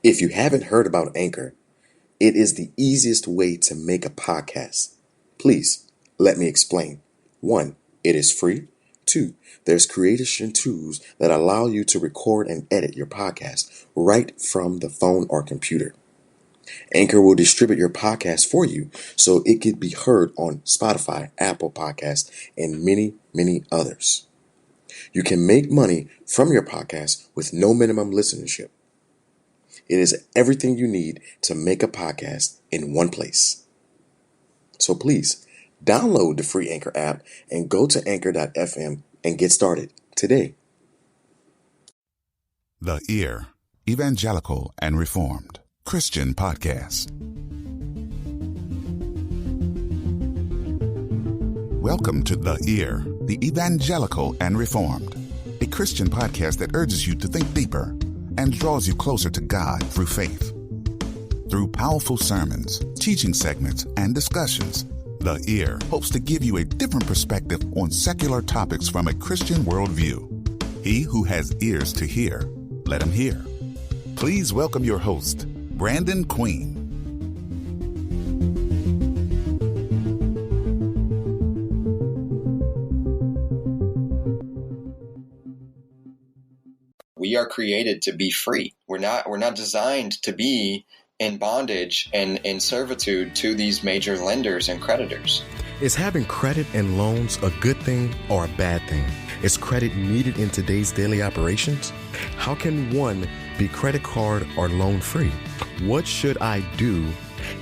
If you haven't heard about Anchor, it is the easiest way to make a podcast. Please, let me explain. 1, it is free. 2, there's creation tools that allow you to record and edit your podcast right from the phone or computer. Anchor will distribute your podcast for you so it can be heard on Spotify, Apple Podcasts, and many, many others. You can make money from your podcast with no minimum listenership. It is everything you need to make a podcast in one place. So please, download the free Anchor app and go to anchor.fm and get started today. The Ear, Evangelical and Reformed Christian Podcast. Welcome to The Ear, the Evangelical and Reformed, a Christian podcast that urges you to think deeper and draws you closer to God through faith. Through powerful sermons, teaching segments, and discussions, The Ear hopes to give you a different perspective on secular topics from a Christian worldview. He who has ears to hear, let him hear. Please welcome your host, Brandon Queen. We are created to be free. We're not designed to be in bondage and in servitude to these major lenders and creditors. Is having credit and loans a good thing or a bad thing? Is credit needed in today's daily operations? How can one be credit card or loan free? What should I do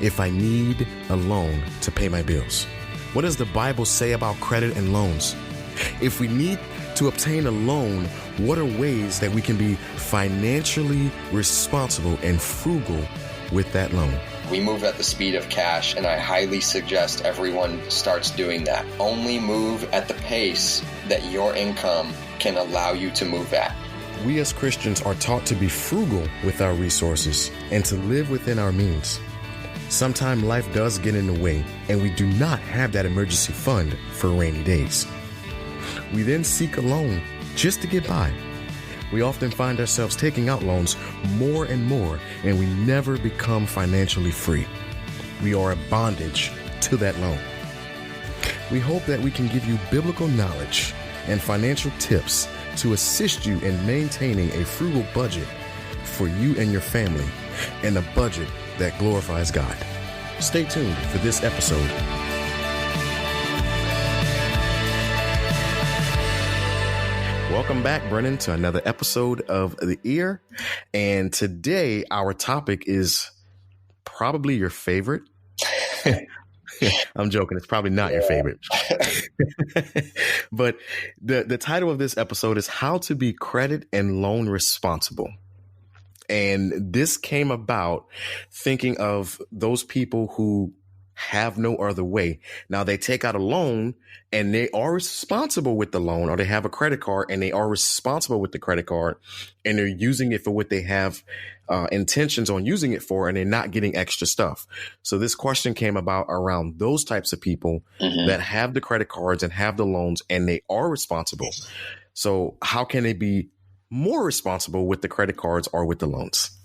if I need a loan to pay my bills? What does the Bible say about credit and loans? If we need to obtain a loan, what are ways that we can be financially responsible and frugal with that loan? We move at the speed of cash, and I highly suggest everyone starts doing that. Only move at the pace that your income can allow you to move at. We as Christians are taught to be frugal with our resources and to live within our means. Sometimes life does get in the way, and we do not have that emergency fund for rainy days. We then seek a loan just to get by. We often find ourselves taking out loans more and more, and we never become financially free. We are a bondage to that loan. We hope that we can give you biblical knowledge and financial tips to assist you in maintaining a frugal budget for you and your family, and a budget that glorifies God. Stay tuned for this episode. Welcome back, Brennan, to another episode of The Ear. And today our topic is probably your favorite. I'm joking. It's probably not your favorite. But the title of this episode is How to Be Credit and Loan Responsible. And this came about thinking of those people who have no other way. Now they take out a loan and they are responsible with the loan, or they have a credit card and they are responsible with the credit card, and they're using it for what they have intentions on using it for, and they're not getting extra stuff. So this question came about around those types of people that have the credit cards and have the loans and they are responsible. So how can they be more responsible with the credit cards or with the loans?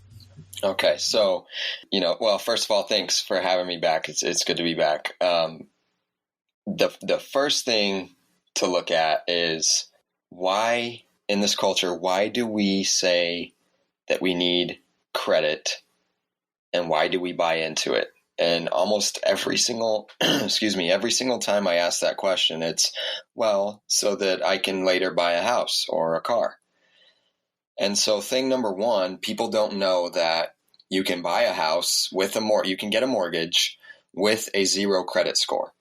Okay, so, well, first of all, thanks for having me back. It's good to be back. The first thing to look at is why, in this culture, why do we say that we need credit, and why do we buy into it? And almost every single, every single time I ask that question, it's, well, so that I can later buy a house or a car. And so thing number one, people don't know that you can buy a house with you can get a mortgage with a 0 credit score.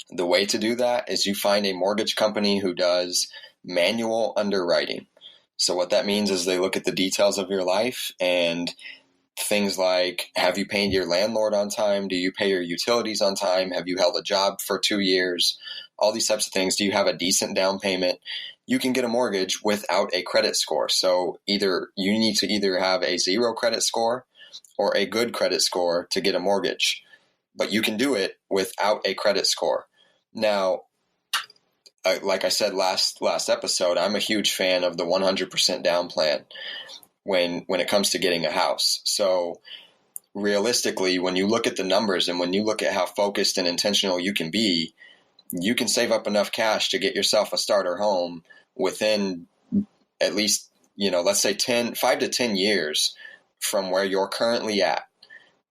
The way to do that is you find a mortgage company who does manual underwriting. So what that means is they look at the details of your life and things like, have you paid your landlord on time? Do you pay your utilities on time? Have you held a job for 2 years? All these types of things. Do you have a decent down payment? You can get a mortgage without a credit score. So you need to either have a 0 credit score or a good credit score to get a mortgage. But you can do it without a credit score. Now, like I said last episode, I'm a huge fan of the 100% down plan. when it comes to getting a house. So realistically, when you look at the numbers and when you look at how focused and intentional you can be, you can save up enough cash to get yourself a starter home within at least, let's say 5 to 10 years from where you're currently at.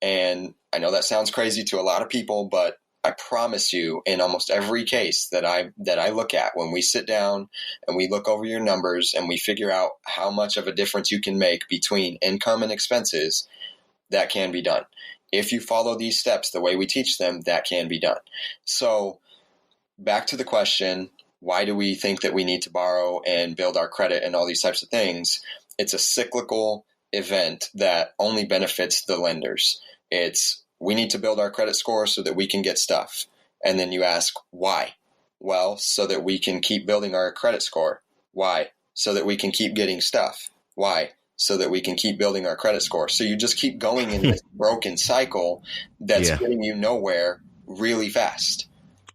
And I know that sounds crazy to a lot of people, but I promise you, in almost every case that I look at, when we sit down and we look over your numbers and we figure out how much of a difference you can make between income and expenses, that can be done. If you follow these steps the way we teach them, that can be done. So back to the question, why do we think that we need to borrow and build our credit and all these types of things? It's a cyclical event that only benefits the lenders. We need to build our credit score so that we can get stuff. And then you ask, why? Well, so that we can keep building our credit score. Why? So that we can keep getting stuff. Why? So that we can keep building our credit score. So you just keep going in this broken cycle that's getting you nowhere really fast.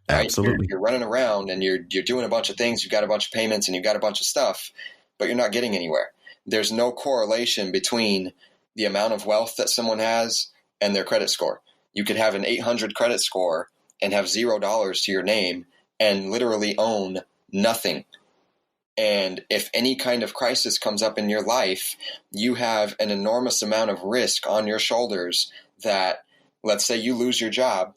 Right? Absolutely. You're running around and you're doing a bunch of things. You've got a bunch of payments and you've got a bunch of stuff, but you're not getting anywhere. There's no correlation between the amount of wealth that someone has and their credit score. You could have an 800 credit score and have $0 to your name and literally own nothing. And if any kind of crisis comes up in your life, you have an enormous amount of risk on your shoulders that, let's say you lose your job.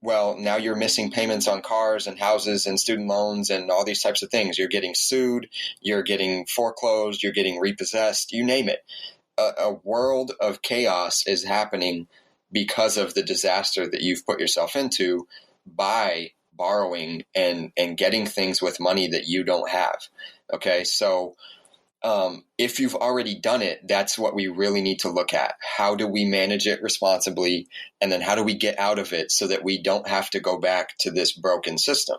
Well, now you're missing payments on cars and houses and student loans and all these types of things. You're getting sued, you're getting foreclosed, you're getting repossessed, you name it. A world of chaos is happening because of the disaster that you've put yourself into by borrowing and getting things with money that you don't have. Okay, so if you've already done it, that's what we really need to look at. How do we manage it responsibly? And then how do we get out of it so that we don't have to go back to this broken system,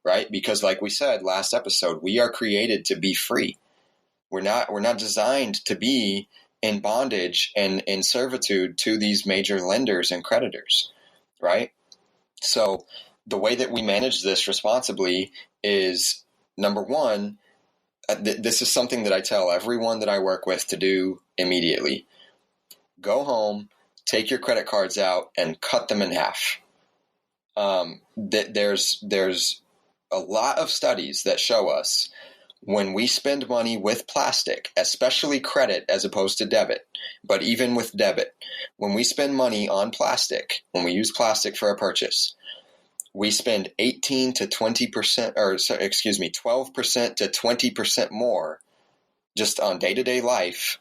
right? Because like we said last episode, we are created to be free. We're not designed to be in bondage and in servitude to these major lenders and creditors, right? So the way that we manage this responsibly is, number one, this is something that I tell everyone that I work with to do immediately. Go home, take your credit cards out, and cut them in half. There's a lot of studies that show us when we spend money with plastic, especially credit as opposed to debit, but even with debit, when we spend money on plastic, when we use plastic for a purchase, we spend 18 to 20%, 12% to 20% more just on day-to-day life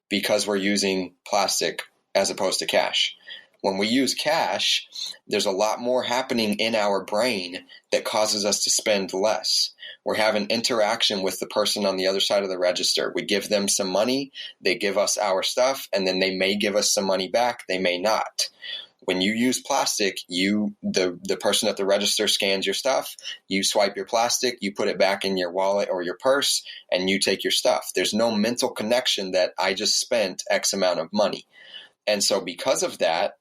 because we're using plastic as opposed to cash. When we use cash, there's a lot more happening in our brain that causes us to spend less. We're having interaction with the person on the other side of the register. We give them some money, they give us our stuff, and then they may give us some money back, they may not. When you use plastic, the person at the register scans your stuff, you swipe your plastic, you put it back in your wallet or your purse, and you take your stuff. There's no mental connection that I just spent X amount of money. And so because of that,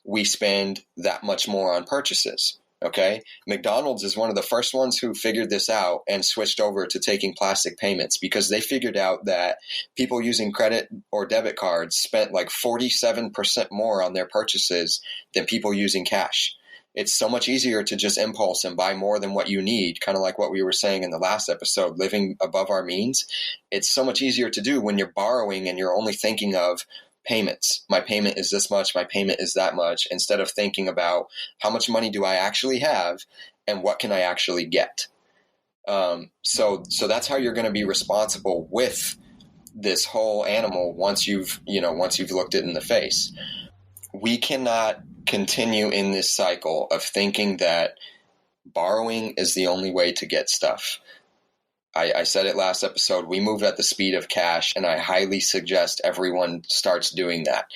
we spend that much more on purchases. Okay. McDonald's is one of the first ones who figured this out and switched over to taking plastic payments because they figured out that people using credit or debit cards spent like 47% more on their purchases than people using cash. It's so much easier to just impulse and buy more than what you need, kind of like what we were saying in the last episode, living above our means. It's so much easier to do when you're borrowing and you're only thinking of payments. My payment is this much, my payment is that much, instead of thinking about how much money do I actually have and what can I actually get. So that's how you're going to be responsible with this whole animal once you've looked it in the face. We cannot continue in this cycle of thinking that borrowing is the only way to get stuff. I said it last episode, we move at the speed of cash, and I highly suggest everyone starts doing that.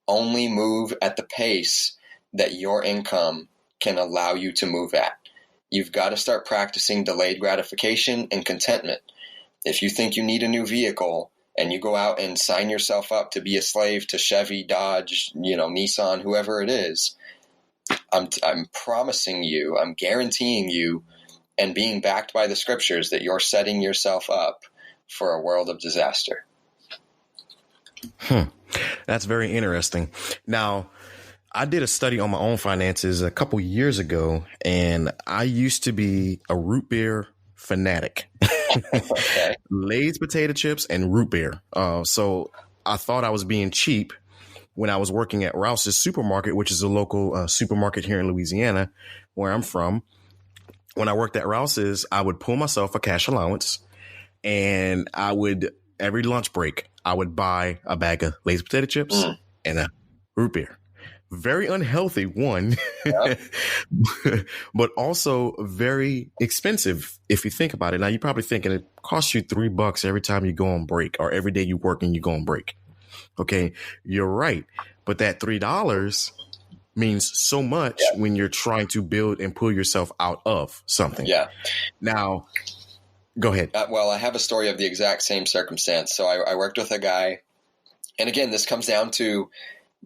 Only move at the pace that your income can allow you to move at. You've got to start practicing delayed gratification and contentment. If you think you need a new vehicle and you go out and sign yourself up to be a slave to Chevy, Dodge, Nissan, whoever it is, I'm promising you, I'm guaranteeing you, and being backed by the scriptures that you're setting yourself up for a world of disaster. That's very interesting. Now, I did a study on my own finances a couple years ago, and I used to be a root beer fanatic. Okay. Lay's potato chips and root beer. So I thought I was being cheap when I was working at Rouse's Supermarket, which is a local supermarket here in Louisiana, where I'm from. When I worked at Rouse's, I would pull myself a cash allowance, and I would, every lunch break, I would buy a bag of Lay's potato chips and a root beer. Very unhealthy, one, Yep. but also very expensive if you think about it. Now, you're probably thinking it costs you $3 every time you go on break, or every day you work and you go on break. Okay, you're right. But that $3 means so much when you're trying to build and pull yourself out of something. Yeah. Now, go ahead. Well, I have a story of the exact same circumstance. So I worked with a guy, and again, this comes down to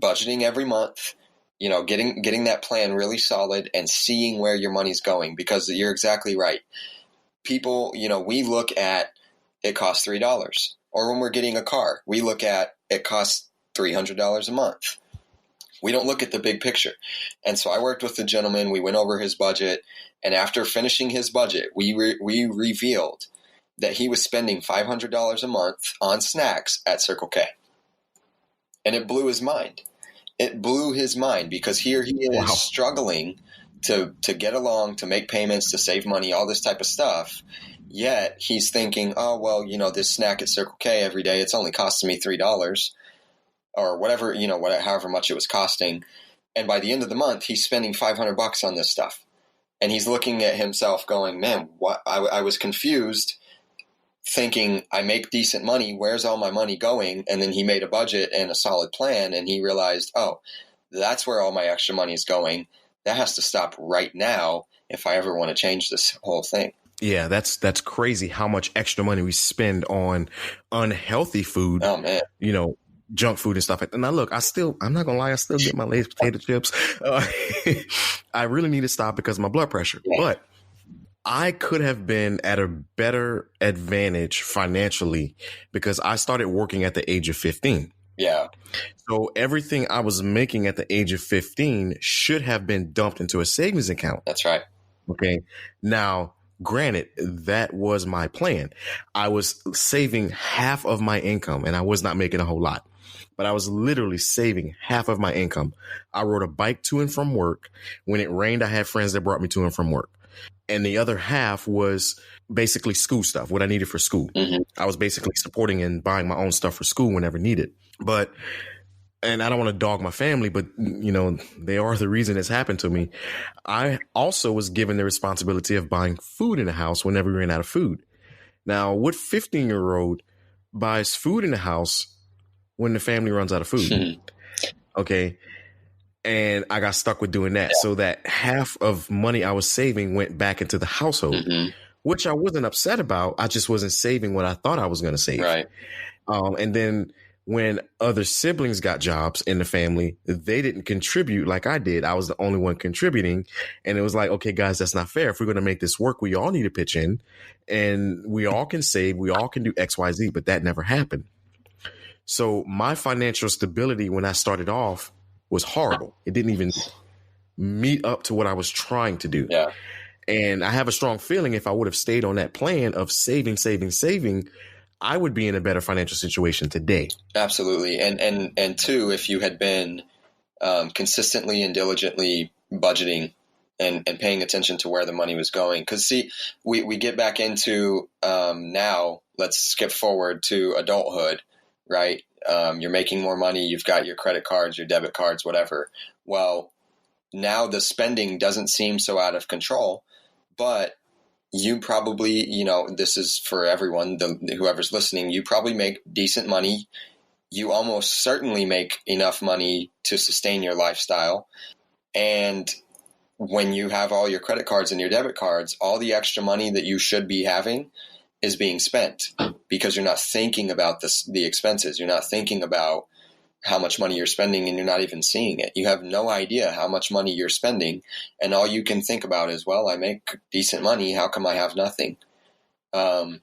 budgeting every month, getting that plan really solid and seeing where your money's going, because you're exactly right. People, we look at it costs $3, or when we're getting a car, we look at it costs $300 a month. We don't look at the big picture. And so I worked with the gentleman. We went over his budget, and after finishing his budget, we revealed that he was spending $500 a month on snacks at Circle K. And it blew his mind. It blew his mind, because here he is struggling to get along, to make payments, to save money, all this type of stuff. Yet he's thinking, oh, well, this snack at Circle K every day, it's only costing me $3 or whatever, however much it was costing. And by the end of the month, he's spending $500 on this stuff. And he's looking at himself going, man, what? I was confused, thinking I make decent money. Where's all my money going? And then he made a budget and a solid plan, and he realized, oh, that's where all my extra money is going. That has to stop right now if I ever want to change this whole thing. Yeah, that's crazy how much extra money we spend on unhealthy food. Oh, man. Junk food and stuff like that. Now, look, I'm not gonna lie, I still get my Lay's potato chips. I really need to stop because of my blood pressure. Yeah. But I could have been at a better advantage financially because I started working at the age of 15. Yeah. So everything I was making at the age of 15 should have been dumped into a savings account. That's right. Okay. Now, granted, that was my plan. I was saving half of my income, and I was not making a whole lot, but I was literally saving half of my income. I rode a bike to and from work. When it rained, I had friends that brought me to and from work. And the other half was basically school stuff, what I needed for school. Mm-hmm. I was basically supporting and buying my own stuff for school whenever needed. And I don't want to dog my family, but, they are the reason it's happened to me. I also was given the responsibility of buying food in the house whenever we ran out of food. Now, what 15-year-old buys food in the house when the family runs out of food? Okay. And I got stuck with doing that. Yeah. So that half of money I was saving went back into the household, which I wasn't upset about. I just wasn't saving what I thought I was going to save. Right. And then when other siblings got jobs in the family, they didn't contribute like I did. I was the only one contributing. And it was like, okay, guys, that's not fair. If we're going to make this work, we all need to pitch in, and we all can save. We all can do X, Y, Z, but that never happened. So my financial stability when I started off was horrible. It didn't even meet up to what I was trying to do. Yeah. And I have a strong feeling if I would have stayed on that plan of saving, I would be in a better financial situation today. Absolutely. And two, if you had been consistently and diligently budgeting and paying attention to where the money was going. Because, see, we get back into now, let's skip forward to adulthood, right? You're making more money. You've got your credit cards, your debit cards, whatever. Well, now the spending doesn't seem so out of control, but you probably, this is for everyone, whoever's listening, you probably make decent money. You almost certainly make enough money to sustain your lifestyle. And when you have all your credit cards and your debit cards, all the extra money that you should be having is being spent because you're not thinking about the expenses. You're not thinking about how much money you're spending, and you're not even seeing it. You have no idea how much money you're spending, and all you can think about is, well, I make decent money. How come I have nothing? When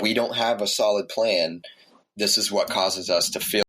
we don't have a solid plan, this is what causes us to feel